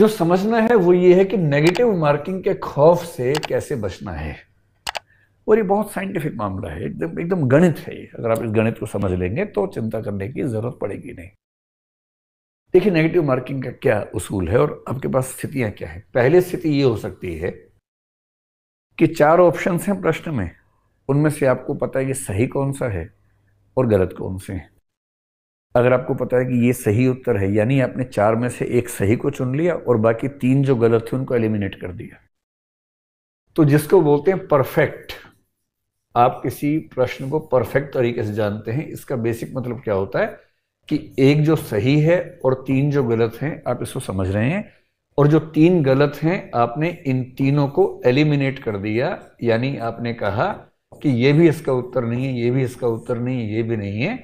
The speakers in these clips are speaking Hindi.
जो समझना है वो ये है कि नेगेटिव मार्किंग के खौफ से कैसे बचना है। और ये बहुत साइंटिफिक मामला है, एकदम एकदम गणित है ये। अगर आप इस गणित को समझ लेंगे तो चिंता करने की जरूरत पड़ेगी नहीं। देखिए नेगेटिव मार्किंग का क्या उसूल है और आपके पास स्थितियां क्या है। पहली स्थिति ये हो सकती है कि 4 ऑप्शंस हैं प्रश्न में, उनमें से आपको पता है कि सही कौन सा है और गलत कौन से हैं। अगर आपको पता है कि ये सही उत्तर है, यानी आपने 4 में से एक सही को चुन लिया और बाकी 3 जो गलत थे उनको एलिमिनेट कर दिया। तो जिसको बोलते हैं परफेक्ट, आप किसी प्रश्न को परफेक्ट तरीके से जानते हैं। इसका बेसिक मतलब क्या होता है कि एक जो सही है और 3 जो गलत हैं, आप इसको समझ रहे हैं, और जो 3 गलत हैं आपने इन तीनों को एलिमिनेट कर दिया। यानी आपने कहा कि ये भी इसका उत्तर नहीं है, ये भी इसका उत्तर नहीं है, ये भी नहीं है,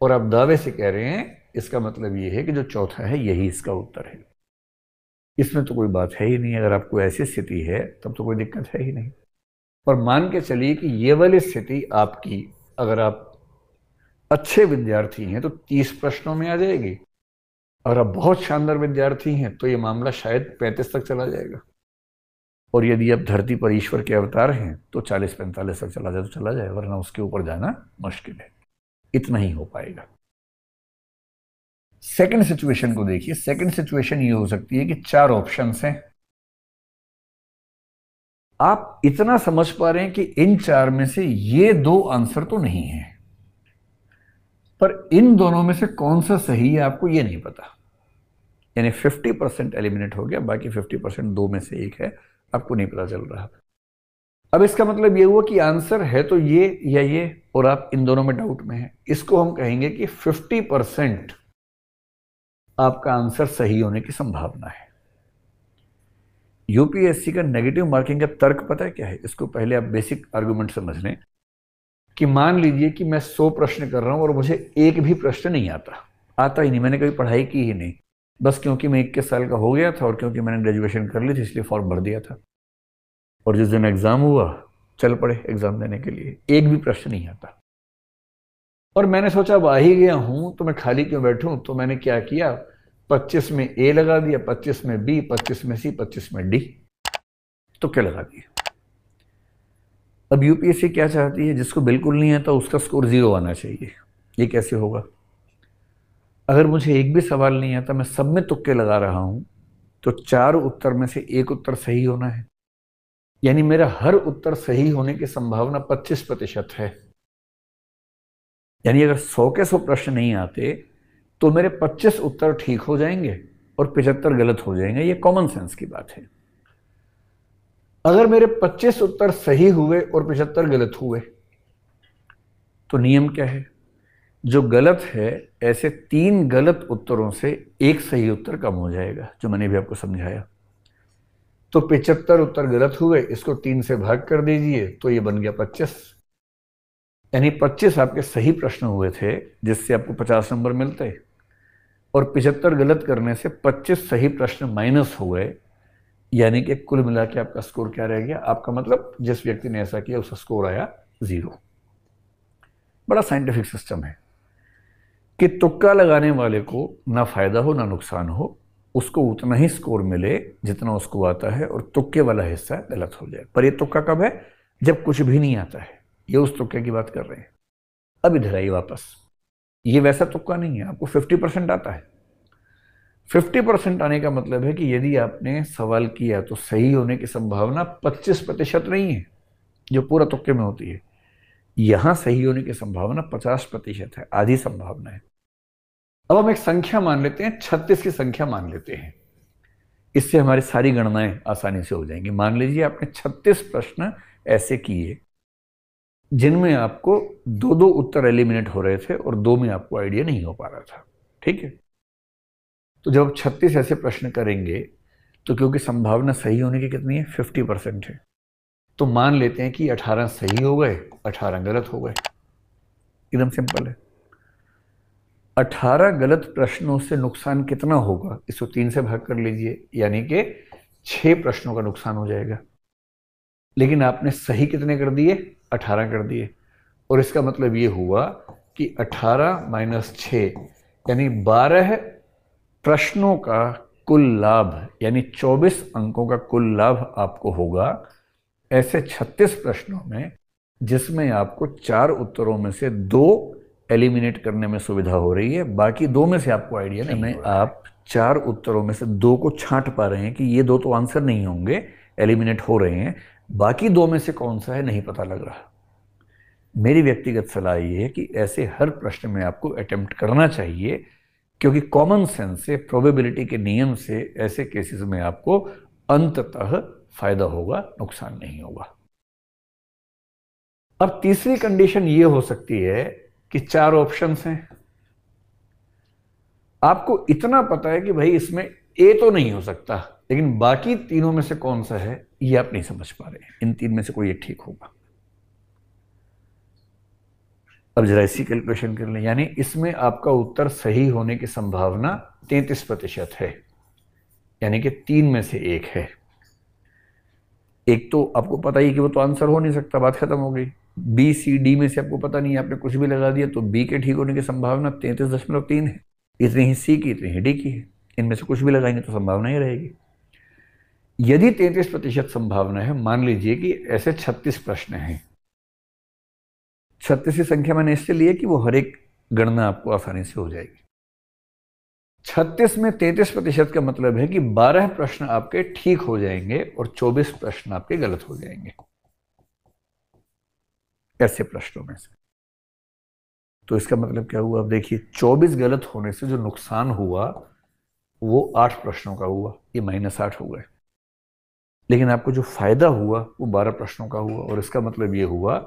और आप दावे से कह रहे हैं। इसका मतलब ये है कि जो चौथा है यही इसका उत्तर है। इसमें तो कोई बात है ही नहीं। अगर आपको ऐसी स्थिति है तब तो कोई दिक्कत है ही नहीं। और मान के चलिए कि ये वाली स्थिति आपकी, अगर आप अच्छे विद्यार्थी हैं तो 30 प्रश्नों में आ जाएगी। अगर आप बहुत शानदार विद्यार्थी हैं तो ये मामला शायद 35 तक चला जाएगा। और यदि आप धरती पर ईश्वर के अवतार हैं तो 40-45 तक चला जाए तो चला जाए, वरना उसके ऊपर जाना मुश्किल है। इतना ही हो पाएगा। सेकंड सिचुएशन को देखिए। सेकंड सिचुएशन ये हो सकती है कि 4 ऑप्शंस हैं, आप इतना समझ पा रहे हैं कि इन 4 में से ये 2 आंसर तो नहीं है, पर इन दोनों में से कौन सा सही है आपको ये नहीं पता। यानी 50% एलिमिनेट हो गया, बाकी 50% 2 में से एक है, आपको नहीं पता चल रहा। अब इसका मतलब ये हुआ कि आंसर है तो ये या ये, और आप इन दोनों में डाउट में हैं। इसको हम कहेंगे कि 50% आपका आंसर सही होने की संभावना है। यूपीएससी का नेगेटिव मार्किंग का तर्क पता है क्या है? इसको पहले आप बेसिक आर्गुमेंट समझ लें कि मान लीजिए कि मैं 100 प्रश्न कर रहा हूं और मुझे एक भी प्रश्न नहीं आता ही नहीं, मैंने कभी पढ़ाई की ही नहीं, बस क्योंकि मैं 21 साल का हो गया था और क्योंकि मैंने ग्रेजुएशन कर ली थी इसलिए फॉर्म भर दिया था, और जिस दिन एग्जाम हुआ चल पड़े एग्जाम देने के लिए, एक भी प्रश्न नहीं आता। और मैंने सोचा अब आ ही गया हूं तो मैं खाली क्यों बैठूं, तो मैंने क्या किया, 25 में ए लगा दिया, 25 में बी, 25 में सी, 25 में डी, तो क्या लगा दिया। अब यूपीएससी क्या चाहती है, जिसको बिल्कुल नहीं आता उसका स्कोर 0 आना चाहिए। ये कैसे होगा? अगर मुझे एक भी सवाल नहीं आता, मैं सब में तुक्के लगा रहा हूं, तो 4 उत्तर में से एक उत्तर सही होना है। यानी मेरा हर उत्तर सही होने की संभावना 25% है। यानी अगर 100 के 100 प्रश्न नहीं आते तो मेरे 25 उत्तर ठीक हो जाएंगे और 75 गलत हो जाएंगे। ये कॉमन सेंस की बात है। अगर मेरे 25 उत्तर सही हुए और 75 गलत हुए तो नियम क्या है, जो गलत है ऐसे 3 गलत उत्तरों से एक सही उत्तर कम हो जाएगा, जो मैंने भी आपको समझाया। तो 75 उत्तर गलत हुए, इसको 3 से भाग कर दीजिए तो ये बन गया 25। यानी 25 आपके सही प्रश्न हुए थे जिससे आपको 50 नंबर मिलते, और 75 गलत करने से 25 सही प्रश्न माइनस हो गए। यानी कि कुल मिला के आपका स्कोर क्या रह गया, आपका मतलब जिस व्यक्ति ने ऐसा किया उसका स्कोर आया 0। बड़ा साइंटिफिक सिस्टम है कि तुक्का लगाने वाले को ना फायदा हो ना नुकसान हो, उसको उतना ही स्कोर मिले जितना उसको आता है, और तुक्के वाला हिस्सा गलत हो जाए। पर ये तुक्का कब है? जब कुछ भी नहीं आता है। ये उस तुक्के की बात कर रहे हैं। अब इधर आइए वापस, ये वैसा तुक्का नहीं है, आपको 50% आता है। 50% आने का मतलब है कि यदि आपने सवाल किया तो सही होने की संभावना 25% नहीं है जो पूरा तुक्के में होती है। यहां सही होने की संभावना 50% है, आधी संभावना है। अब हम एक संख्या मान लेते हैं, 36 की संख्या मान लेते हैं। इससे हमारी सारी गणनाएं आसानी से हो जाएंगी। मान लीजिए आपने 36 प्रश्न ऐसे किए जिनमें आपको 2-2 उत्तर एलिमिनेट हो रहे थे और 2 में आपको आइडिया नहीं हो पा रहा था। ठीक है, तो जब आप 36 ऐसे प्रश्न करेंगे तो क्योंकि संभावना सही होने की कितनी है, 50% है, तो मान लेते हैं कि 18 सही हो गए, 18 गलत हो गए। एकदम सिंपल है। 18 गलत प्रश्नों से नुकसान कितना होगा, इसको 3 से भाग कर लीजिए, यानी कि 6 प्रश्नों का नुकसान हो जाएगा। लेकिन आपने सही कितने कर दिए, 18 कर दिए, और इसका मतलब ये हुआ कि 18 - 6 यानी 12 प्रश्नों का कुल लाभ यानी 24 अंकों का कुल लाभ आपको होगा ऐसे 36 प्रश्नों में, जिसमें आपको 4 उत्तरों में से 2 एलिमिनेट करने में सुविधा हो रही है, बाकी 2 में से आपको आइडिया नहीं है। आप 4 उत्तरों में से 2 को छांट पा रहे हैं कि ये 2 तो आंसर नहीं होंगे, एलिमिनेट हो रहे हैं, बाकी 2 में से कौन सा है नहीं पता लग रहा। मेरी व्यक्तिगत सलाह ये है कि ऐसे हर प्रश्न में आपको अटेम्प्ट करना चाहिए, क्योंकि कॉमन सेंस से, प्रोबेबिलिटी के नियम से ऐसे केसेस में आपको अंततः फायदा होगा, नुकसान नहीं होगा। अब तीसरी कंडीशन ये हो सकती है कि 4 ऑप्शंस हैं, आपको इतना पता है कि भाई इसमें ए तो नहीं हो सकता, लेकिन बाकी तीनों में से कौन सा है ये आप नहीं समझ पा रहे हैं, इन 3 में से कोई एक ठीक होगा। अब जरा इसी कैलकुलेशन कर लें, यानी इसमें आपका उत्तर सही होने की संभावना 33% है, यानी कि 3 में से 1 है। एक तो आपको पता ही कि वो तो आंसर हो नहीं सकता, बात खत्म हो गई। बी सी डी में से आपको पता नहीं, आपने कुछ भी लगा दिया, तो बी के ठीक होने की संभावना 33.3 है, इतनी ही सी की, इतनी ही डी की है। इनमें से कुछ भी लगाएंगे तो संभावना ही रहेगी। यदि 33% संभावना है, मान लीजिए कि ऐसे 36 प्रश्न हैं। 36 संख्या मैंने इससे ली है कि वो हर एक गणना आपको आसानी से हो जाएगी। 36 में 33% का मतलब है कि 12 प्रश्न आपके ठीक हो जाएंगे और 24 प्रश्न आपके गलत हो जाएंगे, ऐसे प्रश्नों में से। तो इसका मतलब क्या हुआ, अब देखिए 24 गलत होने से जो नुकसान हुआ वो 8 प्रश्नों का हुआ, ये -8 हो गए। लेकिन आपको जो फायदा हुआ वो 12 प्रश्नों का हुआ, और इसका मतलब ये हुआ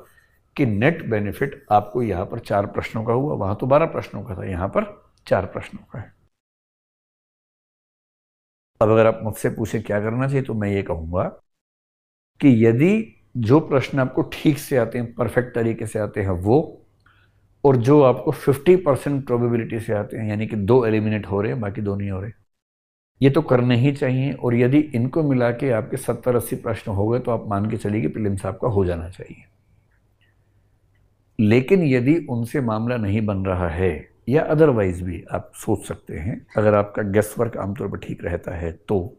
कि नेट बेनिफिट आपको यहां पर 4 प्रश्नों का हुआ, वहां तो 12 प्रश्नों का था, यहां पर 4 प्रश्नों का है। अब अगर आप मुझसे पूछें क्या करना चाहिए, तो मैं ये कहूंगा कि यदि जो प्रश्न आपको ठीक से आते हैं, परफेक्ट तरीके से आते हैं वो, और जो आपको 50% प्रोबेबिलिटी से आते हैं, यानी कि 2 एलिमिनेट हो रहे हैं, बाकी 2 नहीं हो रहे, ये तो करने ही चाहिए। और यदि इनको मिला के आपके 70-80 प्रश्न हो गए, तो आप मान के चलिए कि प्रीलिम्स आपका हो जाना चाहिए। लेकिन यदि उनसे मामला नहीं बन रहा है, या अदरवाइज भी आप सोच सकते हैं, अगर आपका गेस वर्क आमतौर पर ठीक रहता है, तो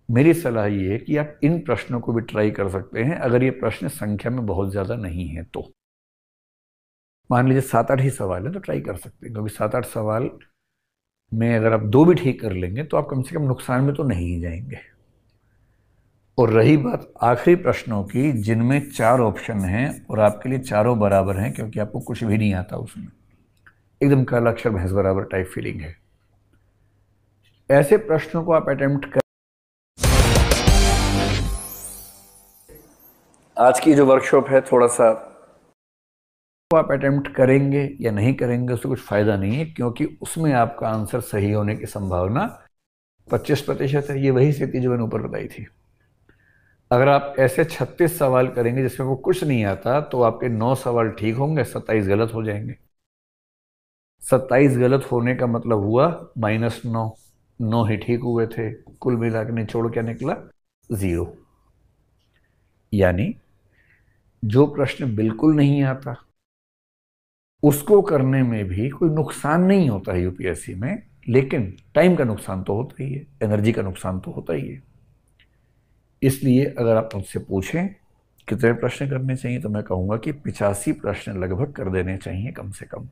मेरी सलाह ये है कि आप इन प्रश्नों को भी ट्राई कर सकते हैं, अगर ये प्रश्न संख्या में बहुत ज़्यादा नहीं है तो। मान लीजिए 7-8 ही सवाल है तो ट्राई कर सकते हैं, क्योंकि 7-8 सवाल में अगर आप 2 भी ठीक कर लेंगे तो आप कम से कम नुकसान में तो नहीं ही जाएंगे। और रही बात आखिरी प्रश्नों की, जिनमें 4 ऑप्शन हैं और आपके लिए चारों बराबर हैं, क्योंकि आपको कुछ भी नहीं आता उसमें, एकदम काला अक्षर भैंस बराबर टाइप फीलिंग है, ऐसे प्रश्नों को आप अटेम्प्ट कर। आज की जो वर्कशॉप है, थोड़ा सा आप अटेम्प्ट करेंगे या नहीं करेंगे उससे कुछ फायदा नहीं है, क्योंकि उसमें आपका आंसर सही होने की संभावना 25% है। ये वही स्थिति जो मैंने ऊपर बताई थी। अगर आप ऐसे 36 सवाल करेंगे जिसमें को कुछ नहीं आता, तो आपके 9 सवाल ठीक होंगे, 27 गलत हो जाएंगे। 27 गलत होने का मतलब हुआ -9, 9 ही ठीक हुए थे, कुल मिला के निचोड़ क्या निकला, 0। यानी जो प्रश्न बिल्कुल नहीं आता उसको करने में भी कोई नुकसान नहीं होता है यूपीएससी में, लेकिन टाइम का नुकसान तो होता ही है, एनर्जी का नुकसान तो होता ही है। इसलिए अगर आप मुझसे पूछें कितने प्रश्न करने चाहिए, तो मैं कहूँगा कि 85 प्रश्न लगभग कर देने चाहिए कम से कम।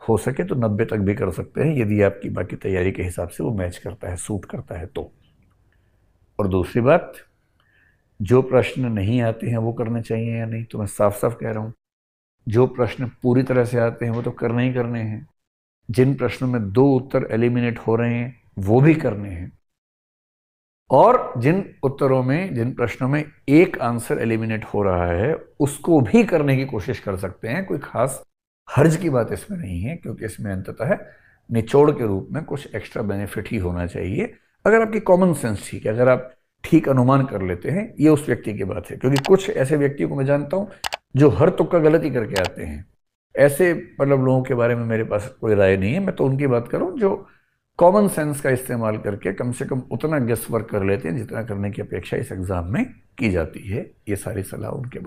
हो सके तो 90 तक भी कर सकते हैं, यदि आपकी बाकी तैयारी के हिसाब से वो मैच करता है, सूट करता है तो। और दूसरी बात, जो प्रश्न नहीं आते हैं वो करने चाहिए या नहीं, तो मैं साफ साफ कह रहा हूँ, जो प्रश्न पूरी तरह से आते हैं वो तो करने ही करने हैं। जिन प्रश्नों में 2 उत्तर एलिमिनेट हो रहे हैं वो भी करने हैं, और जिन उत्तरों में, जिन प्रश्नों में 1 आंसर एलिमिनेट हो रहा है उसको भी करने की कोशिश कर सकते हैं। कोई खास हर्ज की बात इसमें नहीं है, क्योंकि इसमें अंततः निचोड़ के रूप में कुछ एक्स्ट्रा बेनिफिट ही होना चाहिए, अगर आपकी कॉमन सेंस ठीक है, अगर आप ठीक अनुमान कर लेते हैं। ये उस व्यक्ति की बात है, क्योंकि कुछ ऐसे व्यक्तियों को मैं जानता हूं जो हर तुक्का गलती करके आते हैं। ऐसे मतलब लोगों के बारे में मेरे पास कोई राय नहीं है, मैं तो उनकी बात करूं जो कॉमन सेंस का इस्तेमाल करके कम से कम उतना गेस वर्क कर लेते हैं जितना करने की अपेक्षा इस एग्जाम में की जाती है। ये सारी सलाह उनके बारे में।